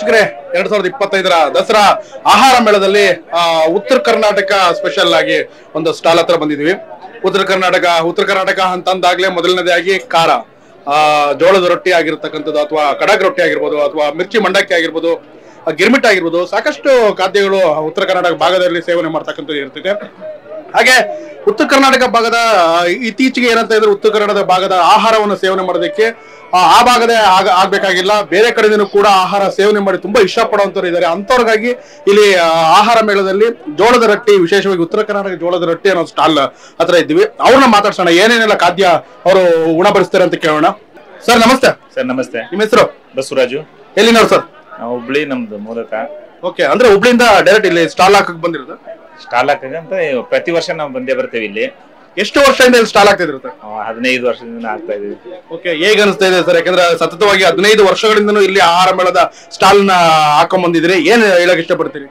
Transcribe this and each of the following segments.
ವೀಕ್ಷಕರೇ 2025ರ ದಸರಾ ಆಹಾರ ಮೇಳದಲ್ಲಿ ಉತ್ತರ ಕರ್ನಾಟಕ ಸ್ಪೆಷಲ್ ಆಗಿ ಒಂದು ಸ್ಟಾಲ್ ಹತ್ರ ಬಂದಿದ್ವಿ. ಉತ್ತರ ಕರ್ನಾಟಕ ಅಂತಂದಾಗ್ಲೇ ಮೊದಲನೇದಾಗಿ ಖಾರ, ಜೋಳದ ರೊಟ್ಟಿ ಆಗಿರ್ತಕ್ಕಂಥದ್ದು ಅಥವಾ ಕಡಕ್ ರೊಟ್ಟಿ ಆಗಿರ್ಬೋದು ಅಥವಾ ಮಿರ್ಚಿ ಮಂಡಕ್ಕಿ ಆಗಿರ್ಬೋದು, ಗಿರ್ಮಿಟ್ ಆಗಿರ್ಬೋದು, ಸಾಕಷ್ಟು ಖಾದ್ಯಗಳು ಉತ್ತರ ಕರ್ನಾಟಕ ಭಾಗದಲ್ಲಿ ಸೇವನೆ ಮಾಡ್ತಕ್ಕಂಥದ್ದು ಇರ್ತಿದೆ. ಹಾಗೆ ಉತ್ತರ ಕರ್ನಾಟಕ ಭಾಗದ ಇತ್ತೀಚೆಗೆ ಏನಂತ ಇದ್ರೆ ಉತ್ತರ ಕನ್ನಡದ ಭಾಗದ ಆಹಾರವನ್ನು ಸೇವನೆ ಮಾಡೋದಕ್ಕೆ ಆ ಭಾಗದೇ ಆಗ್ಬೇಕಾಗಿಲ್ಲ, ಬೇರೆ ಕಡೆಯಿಂದ ಕೂಡ ಆಹಾರ ಸೇವನೆ ಮಾಡಿ ತುಂಬಾ ಇಷ್ಟಪಡುವಂತವ್ರು ಇದ್ದಾರೆ. ಅಂತವ್ರಿಗಾಗಿ ಇಲ್ಲಿ ಆಹಾರ ಮೇಳದಲ್ಲಿ ಜೋಳದ ರೊಟ್ಟಿ, ವಿಶೇಷವಾಗಿ ಉತ್ತರ ಕರ್ನಾಟಕ ಜೋಳದ ರೊಟ್ಟಿ ಅನ್ನೋ ಸ್ಟಾಲ್ ಹತ್ರ ಇದ್ವಿ. ಅವ್ರನ್ನ ಮಾತಾಡ್ಸೋಣ, ಏನೇನೆಲ್ಲ ಖಾದ್ಯ ಅವರು ಉಣಬಡಿಸ್ತಾರೆ ಅಂತ ಕೇಳೋಣ. ಸರ್ ನಮಸ್ತೆ. ಸರ್ ನಮಸ್ತೆ. ನಿಮ್ಮ ಹೆಸರು? ಬಸವರಾಜು. ಎಲ್ಲಿನವ್ರು ಸರ್? ಹುಬ್ಳಿ ನಮ್ದು ಮೂಲಕ. ಓಕೆ, ಅಂದ್ರೆ ಹುಬ್ಳಿಯಿಂದ ಡೈರೆಕ್ಟ್ ಇಲ್ಲಿ ಸ್ಟಾಲ್ ಹಾಕಕ್ ಬಂದಿರೋದು? ಸ್ಟಾಲ್ ಹಾಕಂತ ಪ್ರತಿ ವರ್ಷ ನಾವು ಬಂದೇ ಬರ್ತೇವೆ ಇಲ್ಲಿ. ಎಷ್ಟು ವರ್ಷದಿಂದ ಇಲ್ಲಿ ಸ್ಟಾಲ್ ಆಗ್ತಿದ್ರು ಸರ್? 15 ವರ್ಷದಿಂದ ಆಗ್ತಾ ಇದೀವಿ. ಓಕೆ, ಹೇಗೆ ಅನಿಸ್ತಾ ಇದೆ ಸರ್? ಯಾಕಂದ್ರೆ ಸತತವಾಗಿ 15 ವರ್ಷಗಳಿಂದನೂ ಇಲ್ಲಿ ಆಹಾರ ಮೇಳದ ಸ್ಟಾಲ್ ನ ಹಾಕೊಂಡ್ ಬಂದಿದ್ರಿ, ಏನ್ ಹೇಳಕ್ ಇಷ್ಟಪಡ್ತೀರಿ?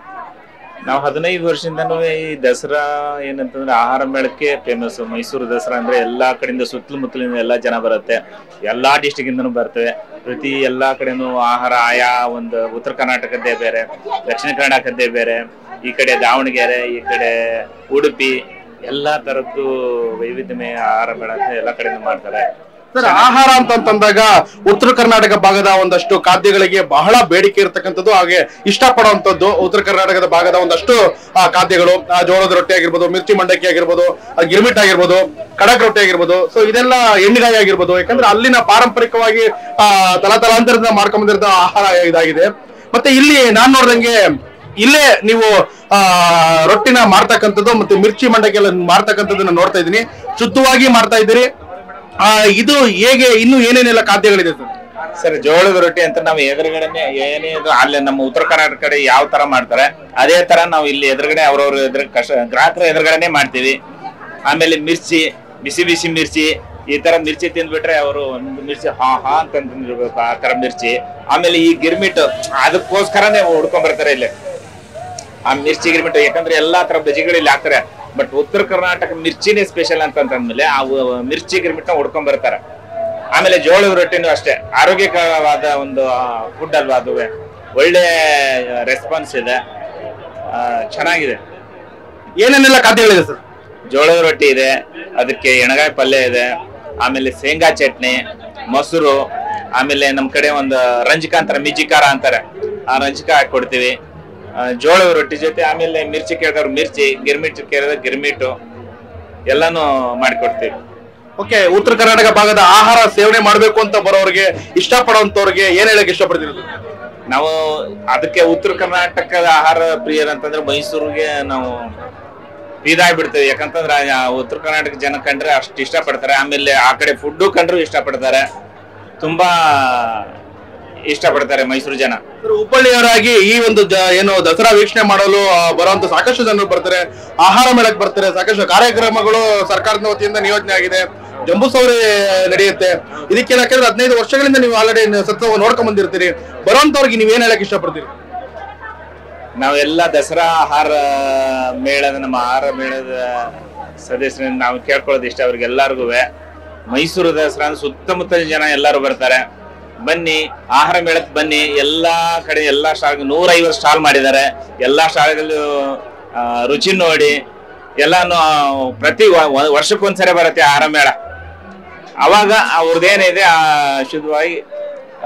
ನಾವು 15 ವರ್ಷದಿಂದನೂ ಈ ದಸರಾ ಏನಂತಂದ್ರೆ ಆಹಾರ ಮೇಳಕ್ಕೆ ಫೇಮಸ್. ಮೈಸೂರು ದಸರಾ ಅಂದ್ರೆ ಎಲ್ಲಾ ಕಡೆಯಿಂದ ಸುತ್ತಮುತ್ತಲಿಂದ ಎಲ್ಲಾ ಜನ ಬರುತ್ತೆ, ಎಲ್ಲಾ ಡಿಸ್ಟಿಕ್ ಇಂದನೂ ಬರ್ತೇವೆ. ಪ್ರತಿ ಎಲ್ಲಾ ಕಡೆನೂ ಆಹಾರ ಆಯಾ ಒಂದು ಉತ್ತರ ಕರ್ನಾಟಕದ್ದೇ ಬೇರೆ, ದಕ್ಷಿಣ ಕರ್ನಾಟಕದ್ದೇ ಬೇರೆ, ಈ ಕಡೆ ದಾವಣಗೆರೆ, ಈ ಕಡೆ ಉಡುಪಿ, ಎಲ್ಲಾ ತರದ್ದು ವೈವಿಧ್ಯಮಯ ಆಹಾರ ಮೇಳ ಅಂತ ಎಲ್ಲಾ ಕಡೆನೂ ಮಾಡ್ತಾರೆ. ಸರ್, ಆಹಾರ ಅಂತಂದಾಗ ಉತ್ತರ ಕರ್ನಾಟಕ ಭಾಗದ ಒಂದಷ್ಟು ಖಾದ್ಯಗಳಿಗೆ ಬಹಳ ಬೇಡಿಕೆ ಇರತಕ್ಕಂಥದ್ದು, ಹಾಗೆ ಇಷ್ಟಪಡುವಂತದ್ದು ಉತ್ತರ ಕರ್ನಾಟಕದ ಭಾಗದ ಒಂದಷ್ಟು ಖಾದ್ಯಗಳು, ಜೋಳದ ರೊಟ್ಟಿ ಆಗಿರ್ಬೋದು, ಮಿರ್ಚಿ ಮಂಡಕ್ಕಿ ಆಗಿರ್ಬೋದು, ಗಿರ್ಮಿಟ್ ಆಗಿರ್ಬೋದು, ಕಡಕ್ ರೊಟ್ಟಿ ಆಗಿರ್ಬೋದು, ಸೊ ಇದೆಲ್ಲ ಎಣ್ಣೆಗಾಯಿ ಆಗಿರ್ಬೋದು. ಯಾಕಂದ್ರೆ ಅಲ್ಲಿನ ಪಾರಂಪರಿಕವಾಗಿ ತಲಾಂತರದಿಂದ ಮಾಡ್ಕೊಂಡ್ ಬಂದಿರೋ ಆಹಾರ ಇದಾಗಿದೆ. ಮತ್ತೆ ಇಲ್ಲಿ ನಾನ್ ನೋಡ್ದಂಗೆ ಇಲ್ಲೇ ನೀವು ರೊಟ್ಟಿನ ಮಾಡ್ತಕ್ಕಂಥದ್ದು ಮತ್ತೆ ಮಿರ್ಚಿ ಮಂಡಕ್ಕಿ ಎಲ್ಲ ಮಾಡ್ತಕ್ಕಂಥದ್ದನ್ನ ನೋಡ್ತಾ ಇದ್ದೀನಿ, ಶುದ್ಧವಾಗಿ ಮಾಡ್ತಾ ಇದ್ದೀರಿ. ಇದು ಹೇಗೆ, ಇನ್ನು ಏನೇನೆಲ್ಲ ಖಾದ್ಯಗಳಿದೆ ಸರ್? ಸರ್, ಜೋಳದ ರೊಟ್ಟಿ ಅಂತ ನಾವು ಎದುರುಗಡೆನೆ ಏನೇ ಅಲ್ಲಿ ನಮ್ಮ ಉತ್ತರ ಕರ್ನಾಟಕ ಕಡೆ ಯಾವ ತರ ಮಾಡ್ತಾರೆ ಅದೇ ತರ ನಾವು ಇಲ್ಲಿ ಎದುರುಗಡೆ ಅವ್ರವ್ರ ಗ್ರಾಹಕರ ಎದುರುಗಡೆನೆ ಮಾಡ್ತೀವಿ. ಆಮೇಲೆ ಮಿರ್ಚಿ, ಬಿಸಿ ಬಿಸಿ ಮಿರ್ಚಿ, ಈ ತರ ಮಿರ್ಚಿ ತಿಂದ್ಬಿಟ್ರೆ ಅವರು ಒಂದು ಮಿರ್ಚಿ ಹಾ ಅಂತ ತಿಂದಿರ್ಬೇಕು, ಆ ತರ ಮಿರ್ಚಿ. ಆಮೇಲೆ ಈ ಗಿರ್ಮಿಟ್ ಅದಕ್ಕೋಸ್ಕರನೇ ಹುಡ್ಕೊಂಡ್ ಬರ್ತಾರೆ ಇಲ್ಲಿ ಆ ಮಿರ್ಚಿ ಗಿರ್ಮಿಟ್, ಯಾಕಂದ್ರೆ ಎಲ್ಲಾ ತರ ಬಜಿಗಳು ಇಲ್ಲಿ ಹಾಕ್ತಾರೆ. ಬಟ್ ಉತ್ತರ ಕರ್ನಾಟಕ ಮಿರ್ಚಿನೇ ಸ್ಪೆಷಲ್ ಅಂತಂದ್ಮೇಲೆ ಆ ಮಿರ್ಚಿ ಗಿರ್ಮಿಟ್ ನ ಹುಡ್ಕೊಂಡ್ ಬರ್ತಾರೆ. ಆಮೇಲೆ ಜೋಳದ ರೊಟ್ಟಿನೂ ಅಷ್ಟೇ ಆರೋಗ್ಯಕರವಾದ ಒಂದು ಫುಡ್ ಅಲ್ವಾ, ಅದು ಒಳ್ಳೆ ರೆಸ್ಪಾನ್ಸ್ ಇದೆ, ಚೆನ್ನಾಗಿದೆ. ಏನೇನೆಲ್ಲ ಖಾದ್ಯಗಳಿದೆ ಸರ್? ಜೋಳದ ರೊಟ್ಟಿ ಇದೆ, ಅದಕ್ಕೆ ಎಣಗಾಯಿ ಪಲ್ಯ ಇದೆ, ಆಮೇಲೆ ಶೇಂಗಾ ಚಟ್ನಿ, ಮೊಸರು, ಆಮೇಲೆ ನಮ್ ಕಡೆ ಒಂದು ರಂಜಕ ಅಂತಾರೆ, ಮಿಜ್ಜಿಕಾರ ಅಂತಾರೆ, ಆ ರಂಜಕ ಹಾಕೊಡ್ತೀವಿ ಜೋಳದ ರೊಟ್ಟಿ ಜೊತೆ. ಆಮೇಲೆ ಮಿರ್ಚಿ ಕೇಳಿದವ್ರು ಮಿರ್ಚಿ, ಗಿರ್ಮಿಟ್ ಕೇಳಿದ್ರೆ ಗಿರ್ಮಿಟು, ಎಲ್ಲಾನು ಮಾಡಿಕೊಡ್ತೀವಿ. ಓಕೆ, ಉತ್ತರ ಕರ್ನಾಟಕ ಭಾಗದ ಆಹಾರ ಸೇವನೆ ಮಾಡ್ಬೇಕು ಅಂತ ಬರೋರಿಗೆ, ಇಷ್ಟಪಡುವಂತವ್ರಿಗೆ ಏನ್ ಹೇಳಕ್ ಇಷ್ಟಪಡ್ತೀರಿ? ನಾವು ಅದಕ್ಕೆ ಉತ್ತರ ಕರ್ನಾಟಕದ ಆಹಾರ ಪ್ರಿಯರಂತಂದ್ರೆ ಮೈಸೂರಿಗೆ ನಾವು ಇದಾಗ್ಬಿಡ್ತೇವೆ. ಯಾಕಂತಂದ್ರೆ ಉತ್ತರ ಕರ್ನಾಟಕ ಜನ ಕಂಡ್ರೆ ಅಷ್ಟು ಇಷ್ಟಪಡ್ತಾರೆ. ಆಮೇಲೆ ಆ ಕಡೆ ಫುಡ್ಡು ಕಂಡ್ರು ಇಷ್ಟಪಡ್ತಾರೆ, ತುಂಬಾ ಇಷ್ಟಪಡ್ತಾರೆ ಮೈಸೂರು ಜನ. ಹುಬ್ಬಳ್ಳಿಯವರಾಗಿ ಈ ಒಂದು ಏನು ದಸರಾ ವೀಕ್ಷಣೆ ಮಾಡಲು ಬರುವಂತ ಸಾಕಷ್ಟು ಜನರು ಬರ್ತಾರೆ, ಆಹಾರ ಮೇಳಕ್ಕೆ ಬರ್ತಾರೆ. ಸಾಕಷ್ಟು ಕಾರ್ಯಕ್ರಮಗಳು ಸರ್ಕಾರದ ವತಿಯಿಂದ ನಿಯೋಜನೆ ಆಗಿದೆ, ಜಂಬೂ ಸೌರಿ ನಡೆಯುತ್ತೆ. ಇದಕ್ಕೆ ಯಾಕಂದ್ರೆ 15 ವರ್ಷಗಳಿಂದ ನೀವು ಆಲ್ರೆಡಿ ಸತ್ವ ನೋಡ್ಕೊಂಡ್ ಬಂದಿರ್ತೀರಿ. ಬರುವಂತವ್ರಿಗೆ ನೀವ್ ಏನ್ ಹೇಳಕ್ ಇಷ್ಟಪಡ್ತೀರಿ? ನಾವೆಲ್ಲ ದಸರಾ ಆಹಾರ ಮೇಳದ ನಮ್ಮ ಆಹಾರ ಮೇಳದ ಸದಸ್ಯರಿಂದ ನಾವು ಕೇಳ್ಕೊಳ್ಳೋದು ಇಷ್ಟ, ಅವ್ರಿಗೆ ಎಲ್ಲರಿಗೂ ಮೈಸೂರು ದಸರಾ ಸುತ್ತಮುತ್ತಲಿನ ಜನ ಎಲ್ಲರೂ ಬರ್ತಾರೆ, ಬನ್ನಿ ಆಹಾರ ಮೇಳಕ್ಕೆ ಬನ್ನಿ. ಎಲ್ಲಾ ಕಡೆ ಎಲ್ಲಾ ಸ್ಟಾಲ್ 150 ಸ್ಟಾಲ್ ಮಾಡಿದ್ದಾರೆ. ಎಲ್ಲಾ ಸ್ಟಾಲ್ಗಳು ರುಚಿ ನೋಡಿ ಎಲ್ಲಾನು ಪ್ರತಿ ವರ್ಷಕ್ಕೊಂದ್ಸರಿ ಬರುತ್ತೆ ಆಹಾರ ಮೇಳ. ಅವಾಗ ಅವ್ರದ್ದೇನಿದೆ ಆ ಶುದ್ಧವಾಗಿ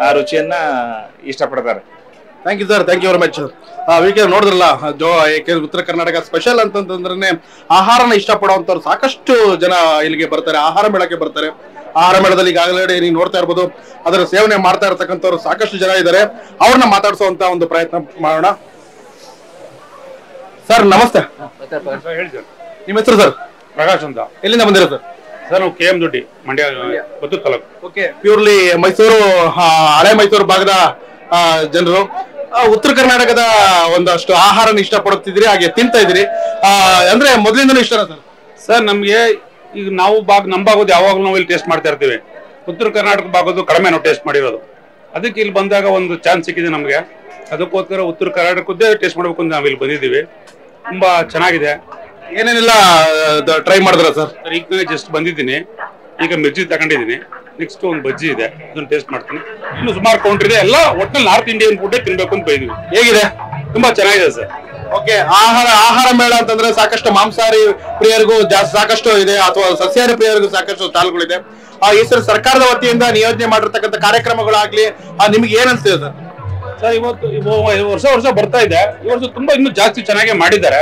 ಆ ರುಚಿಯನ್ನ ಇಷ್ಟಪಡ್ತಾರೆ. Thank you sir, thank you very much. ವೀಕ್ಷಕರು ನೋಡಿದ್ರಲ್ಲ, ಉತ್ತರ ಕರ್ನಾಟಕ ಸ್ಪೆಷಲ್ ಅಂತಂದ್ರೆ ಆಹಾರನ ಇಷ್ಟಪಡುವಂತವ್ರು ಸಾಕಷ್ಟು ಜನ ಇಲ್ಲಿಗೆ ಬರ್ತಾರೆ, ಆಹಾರ ಮೇಳಕ್ಕೆ ಬರ್ತಾರೆ. ಆಹಾರ ಮೇಳದಲ್ಲಿ ಈಗಾಗಲೇ ನೀವು ನೋಡ್ತಾ ಇರ್ಬೋದು, ಅದರ ಸೇವನೆ ಮಾಡ್ತಾ ಇರತಕ್ಕಂಥವ್ರು ಸಾಕಷ್ಟು ಜನ ಇದ್ದಾರೆ. ಅವ್ರನ್ನ ಮಾತಾಡಿಸುವಂತ ಒಂದು ಪ್ರಯತ್ನ ಮಾಡೋಣ. ಸರ್ ನಮಸ್ತೆ. ನಿಮ್ಮ ಹೆಸರು ಸರ್? ಪ್ರಕಾಶ್ ಅಂತ. ಎಲ್ಲಿಂದ ಬಂದಿರೋ ಸರ್? ಸರ್ ನಾವು KM ದೊಡ್ಡಿ, ಮಂಡ್ಯ ಪುತ್ತೂರು ತಾಲೂಕು. ಓಕೆ, ಪ್ಯೂರ್ಲಿ ಮೈಸೂರು, ಹಳೆ ಮೈಸೂರು ಭಾಗದ ಜನರು. ಉತ್ತರ ಕರ್ನಾಟಕದ ಒಂದಷ್ಟು ಆಹಾರನ ಇಷ್ಟಪಡುತ್ತಿದ್ರಿ, ಹಾಗೆ ತಿಂತಾ ಇದ್ರಿ, ಅಂದ್ರೆ ಮೊದಲಿಂದನೂ ಇಷ್ಟನಾ ಸರ್? ಸರ್ ನಮ್ಗೆ ಈಗ ನಾವು ನಮ್ಮ ಭಾಗದ ಯಾವಾಗಲೂ ನಾವು ಇಲ್ಲಿ ಟೇಸ್ಟ್ ಮಾಡ್ತಾ ಇರ್ತೀವಿ. ಉತ್ತರ ಕರ್ನಾಟಕ ಭಾಗದ್ದು ಕಡಿಮೆ ನಾವು ಟೇಸ್ಟ್ ಮಾಡಿರೋದು. ಅದಕ್ಕೆ ಇಲ್ಲಿ ಬಂದಾಗ ಒಂದು ಚಾನ್ಸ್ ಸಿಕ್ಕಿದೆ ನಮಗೆ. ಅದಕ್ಕೋಸ್ಕರ ಉತ್ತರ ಕರ್ನಾಟಕದ್ದೇ ಟೇಸ್ಟ್ ಮಾಡ್ಬೇಕು ಅಂತ ನಾವು ಇಲ್ಲಿ ಬಂದಿದ್ದೀವಿ. ತುಂಬಾ ಚೆನ್ನಾಗಿದೆ. ಏನೇನೆಲ್ಲ ಟ್ರೈ ಮಾಡಿದ್ರ ಸರ್? ಈಗ ಜಸ್ಟ್ ಬಂದಿದ್ದೀನಿ, ಈಗ ಮಿರ್ಚಿ ತಗೊಂಡಿದ್ದೀನಿ. ನೆಕ್ಸ್ಟ್ ಒಂದು ಬಜ್ಜಿ ಇದೆ, ಅದನ್ನ ಟೇಸ್ಟ್ ಮಾಡ್ತೀನಿ. ಇನ್ನು ಸುಮಾರು ಕೌಂಟರ್ ಇದೆ, ಎಲ್ಲ ಒಟ್ಟಿನಲ್ಲಿ ನಾರ್ತ್ ಇಂಡಿಯನ್ ಫುಡ್ ತಿನ್ಬೇಕು ಅಂತ ಬೈದ್ವಿ. ಹೇಗಿದೆ? ತುಂಬಾ ಚೆನ್ನಾಗಿದೆ ಸರ್. ಓಕೆ, ಆಹಾರ ಮೇಳ ಅಂತಂದ್ರೆ ಸಾಕಷ್ಟು ಮಾಂಸಾಹಾರಿ ಪ್ರಿಯರಿಗೂ ಸಾಕಷ್ಟು ಇದೆ, ಅಥವಾ ಸಸ್ಯಾಹಾರಿ ಪ್ರಿಯರಿಗೂ ಸಾಕಷ್ಟು ಸ್ಟಾಲ್ಗಳಿದೆ. ಈ ಸರ್ ಸರ್ಕಾರದ ವತಿಯಿಂದ ನಿಯೋಜನೆ ಮಾಡಿರ್ತಕ್ಕಂಥ ಕಾರ್ಯಕ್ರಮಗಳಾಗ್ಲಿ ನಿಮ್ಗೆ ಏನ್ ಅನ್ಸ್ತಿದೆ ಸರ್? ಸರ್ ವರ್ಷ ಬರ್ತಾ ಇದೆ, ಈ ವರ್ಷ ತುಂಬಾ ಇನ್ನೂ ಜಾಸ್ತಿ ಚೆನ್ನಾಗಿ ಮಾಡಿದ್ದಾರೆ.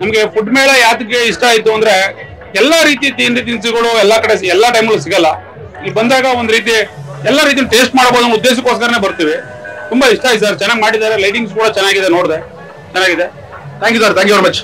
ನಮ್ಗೆ ಫುಡ್ ಮೇಳ ಯಾತಕ್ಕೆ ಇಷ್ಟ ಆಯ್ತು ಅಂದ್ರೆ ಎಲ್ಲಾ ರೀತಿಯ ತಿಂಡಿ ತಿನಿಸುಗಳು ಎಲ್ಲಾ ಕಡೆ ಎಲ್ಲಾ ಟೈಮಲ್ಲೂ ಸಿಗಲ್ಲ. ಇಲ್ಲಿ ಬಂದಾಗ ಒಂದ್ ರೀತಿ ಎಲ್ಲಾ ರೀತಿ ಟೇಸ್ಟ್ ಮಾಡಬಹುದು ಅನ್ನೋ ಉದ್ದೇಶಕ್ಕೋಸ್ಕರನೇ ಬರ್ತೀವಿ. ತುಂಬಾ ಇಷ್ಟ ಆಯ್ತು ಸರ್, ಚೆನ್ನಾಗಿ ಮಾಡಿದ್ದಾರೆ. ಲೈಟಿಂಗ್ಸ್ ಕೂಡ ಚೆನ್ನಾಗಿದೆ, ನೋಡಿದೆ ಚೆನ್ನಾಗಿದೆ. Thank you sir, thank you very much.